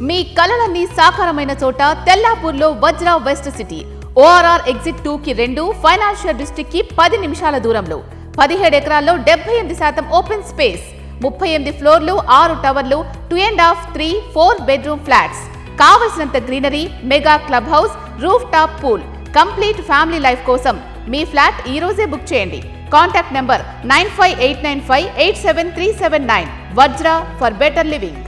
మీ కలలన్నీ సాకారమైన చోట తెల్లాపూర్లో Vajra west city. ORR exit 2కి 2, ఫైనాన్షియల్ డిస్ట్రిక్ట్ కి 10 నిమిషాల దూరంలో. 17 ఎకరాల్లో 78% ఓపెన్ స్పేస్, 38 ఫ్లోర్లు, 6 టవర్లు, 2.5, 3, 4 బెడ్రూమ్ ఫ్లాట్స్. కావలసినంత greenery, mega club house, roof top pool. Complete family life కోసం మీ ఫ్లాట్ ఈ రోజే బుక్ చేయండి. Contact number 9589587379. Vajra for better living.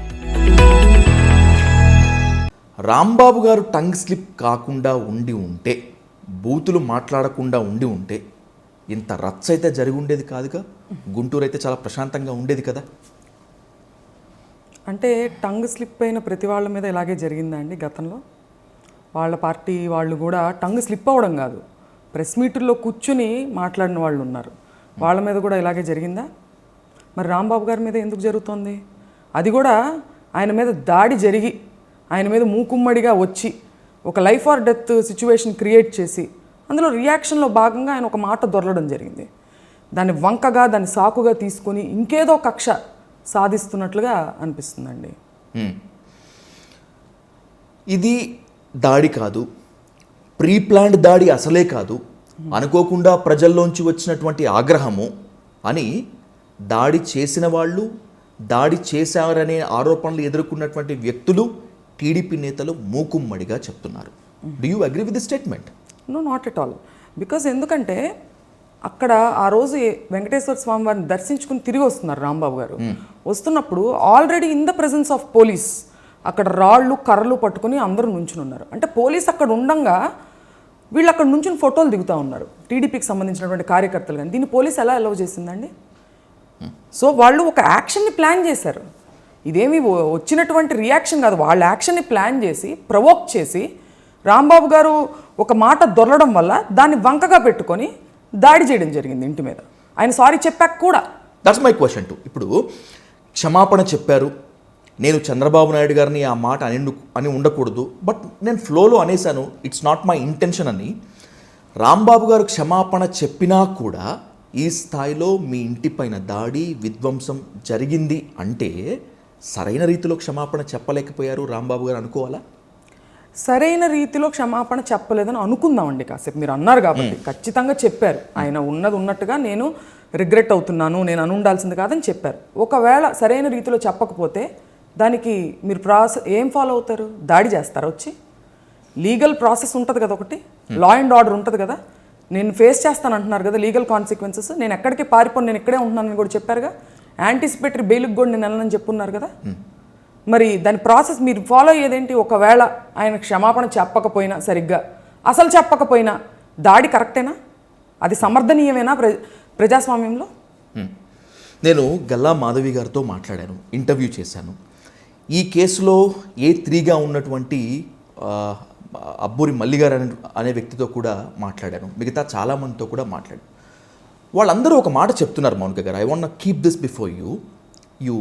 Rambabu garu tongue slip కాకుండా ఉండి ఉంటే, బూతులు మాట్లాడకుండా ఉండి ఉంటే ఇంత రచ్చ అయితే జరిగి ఉండేది కాదుగా. గుంటూరు అయితే చాలా ప్రశాంతంగా ఉండేది కదా. అంటే టంగ్ స్లిప్ అయిన ప్రతి వాళ్ళ మీద ఇలాగే జరిగిందా అండి గతంలో? వాళ్ళ పార్టీ వాళ్ళు కూడా టంగ్ స్లిప్ అవ్వడం కాదు, ప్రెస్ మీటుల్లో కూర్చుని మాట్లాడిన వాళ్ళు ఉన్నారు. వాళ్ళ మీద కూడా ఇలాగే జరిగిందా? మరి రాంబాబు గారి మీద ఎందుకు జరుగుతోంది? అది కూడా ఆయన మీద దాడి జరిగి, ఆయన మీద మూకుమ్మడిగా వచ్చి ఒక life or death situation create చేసి, అందులో రియాక్షన్లో భాగంగా ఆయన ఒక మాట దొరలడం జరిగింది. దాన్ని వంకగా, దాన్ని సాకుగా తీసుకొని ఇంకేదో కక్ష సాధిస్తున్నట్లుగా అనిపిస్తుందండి. ఇది దాడి కాదు, ప్రీ ప్లాన్డ్ దాడి అసలే కాదు, అనుకోకుండా ప్రజల్లోంచి వచ్చినటువంటి ఆగ్రహము అని దాడి చేసిన వాళ్ళు, దాడి చేశారనే ఆరోపణలు ఎదుర్కొన్నటువంటి వ్యక్తులు, టీడీపీ నేతలు మూకుమ్మడిగా చెప్తున్నారు. Do you agree with the statement? No, not at all. Because ఎందుకంటే అక్కడ ఆ రోజు వెంకటేశ్వర స్వామి వారిని దర్శించుకుని తిరిగి వస్తున్నారు రాంబాబు గారు. వస్తున్నప్పుడు already in the presence of police అక్కడ రాళ్ళు కర్రలు పట్టుకుని అందరూ నుంచుని ఉన్నారు. అంటే పోలీస్ అక్కడ ఉండంగా వీళ్ళు అక్కడ నుంచుని ఫోటోలు దిగుతూ ఉన్నారు, టీడీపీకి సంబంధించినటువంటి కార్యకర్తలు. కానీ దీన్ని పోలీస్ ఎలా అలౌ చేసిందండి? సో వాళ్ళు ఒక యాక్షన్ని ప్లాన్ చేశారు. ఇదేమి వచ్చినటువంటి రియాక్షన్ కాదు, వాళ్ళ యాక్షన్ని ప్లాన్ చేసి ప్రవోక్ చేసి రాంబాబు గారు ఒక మాట దొరలడం వల్ల దాన్ని వంకగా పెట్టుకొని దాడి చేయడం జరిగింది ఇంటి మీద. ఆయన సారీ చెప్పాక కూడా. That's my question to. ఇప్పుడు క్షమాపణ చెప్పారు, నేను చంద్రబాబు నాయుడు గారిని ఆ మాట అని ఉండకూడదు, బట్ నేను ఫ్లోలో అనేసాను, ఇట్స్ నాట్ మై ఇంటెన్షన్ అని. రాంబాబు గారు క్షమాపణ చెప్పినా కూడా ఈ స్థాయిలో మీ ఇంటిపైన దాడి, విధ్వంసం జరిగింది అంటే సరైన రీతిలో క్షమాపణ చెప్పలేకపోయారు రాంబాబు గారు అనుకోవాలా? సరైన రీతిలో క్షమాపణ చెప్పలేదని అనుకుందామండి. కాసేపు మీరు అన్నారు కాబట్టి ఖచ్చితంగా చెప్పారు. ఆయన ఉన్నది ఉన్నట్టుగా నేను రిగ్రెట్ అవుతున్నాను, నేను అనుండాల్సింది కాదని చెప్పారు. ఒకవేళ సరైన రీతిలో చెప్పకపోతే దానికి మీరు ఏం ఫాలో అవుతారు? దాడి చేస్తారా? వచ్చి లీగల్ ప్రాసెస్ ఉంటుంది కదా, ఒకటి లా అండ్ ఆర్డర్ ఉంటుంది కదా, నేను ఫేస్ చేస్తాను అంటున్నారు కదా లీగల్ కాన్సిక్వెన్సెస్. నేను ఎక్కడికి పారిపోను, నేను ఇక్కడే ఉంటున్నానని కూడా చెప్పారుగా. యాంటిసిపేటరీ బెయిల్కి కూడా నేను వెళ్ళనని చెప్పున్నారు కదా. మరి దాని ప్రాసెస్ మీరు ఫాలో అయ్యేదేంటి? ఒకవేళ ఆయన క్షమాపణ చెప్పకపోయినా, సరిగ్గా అసలు చెప్పకపోయినా దాడి కరెక్టేనా? అది సమర్థనీయమేనా ప్రజాస్వామ్యంలో? నేను గల్లా మాధవి గారితో మాట్లాడాను, ఇంటర్వ్యూ చేశాను. ఈ కేసులో A3గా ఉన్నటువంటి అబ్బూరి మల్లి గారు అనే వ్యక్తితో కూడా మాట్లాడాను, మిగతా చాలామందితో కూడా మాట్లాడాను. వాళ్ళందరూ ఒక మాట చెప్తున్నారు, మౌనిక గారు, I want keep this before you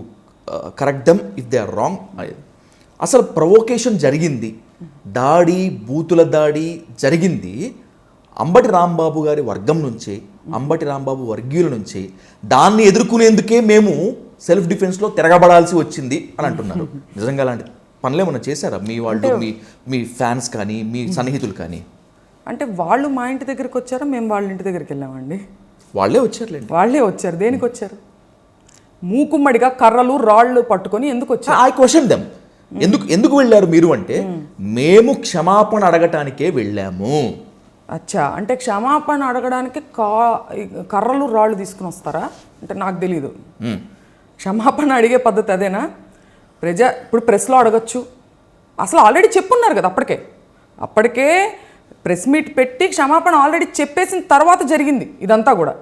correct them if they are wrong. అసలు ప్రొవోకేషన్ జరిగింది, దాడి, బూతుల దాడి జరిగింది అంబటి రాంబాబు గారి వర్గం నుంచే, అంబటి రాంబాబు వర్గీయుల నుంచి. దాన్ని ఎదుర్కొనేందుకే మేము సెల్ఫ్ డిఫెన్స్లో తిరగబడాల్సి వచ్చింది అని అంటున్నారు. నిజంగా అలాంటి పనులు ఏమన్నా చేశారా మీ వాళ్ళు, మీ ఫ్యాన్స్ కానీ, మీ సన్నిహితులు కానీ? అంటే వాళ్ళు మా ఇంటి దగ్గరికి వచ్చారా, మేము వాళ్ళ ఇంటి దగ్గరికి వెళ్ళామండి? వాళ్ళే వచ్చారులేండి. వాళ్ళే వచ్చారు. దేనికి వచ్చారు? మూకుమ్మడిగా కర్రలు రాళ్ళు పట్టుకొని ఎందుకు వచ్చారు? I question them. ఎందుకు వెళ్ళారు మీరు అంటే, మేము క్షమాపణ అడగటానికే వెళ్ళాము. అచ్చా, అంటే క్షమాపణ అడగడానికి కర్రలు రాళ్ళు తీసుకుని వస్తారా? అంటే నాకు తెలీదు. క్షమాపణ అడిగే పద్ధతి అదేనా? ఇప్పుడు ప్రెస్లో అడగచ్చు. అసలు ఆల్రెడీ చెప్పున్నారు కదా, అప్పటికే ప్రెస్ మీట్ పెట్టి క్షమాపణ ఆల్రెడీ చెప్పేసిన తర్వాత జరిగింది ఇదంతా కూడా.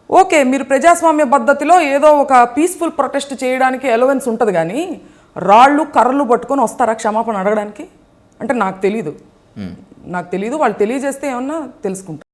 ఓకే, మీరు ప్రజాస్వామ్య పద్ధతిలో ఏదో ఒక పీస్ఫుల్ ప్రొటెస్ట్ చేయడానికి ఎలవెన్స్ ఉంటుంది, కానీ రాళ్ళు కర్రలు పట్టుకొని వస్తారా క్షమాపణ అడగడానికి? అంటే నాకు తెలీదు. వాళ్ళు తెలియజేస్తే ఏమన్నా తెలుసుకుంటారు.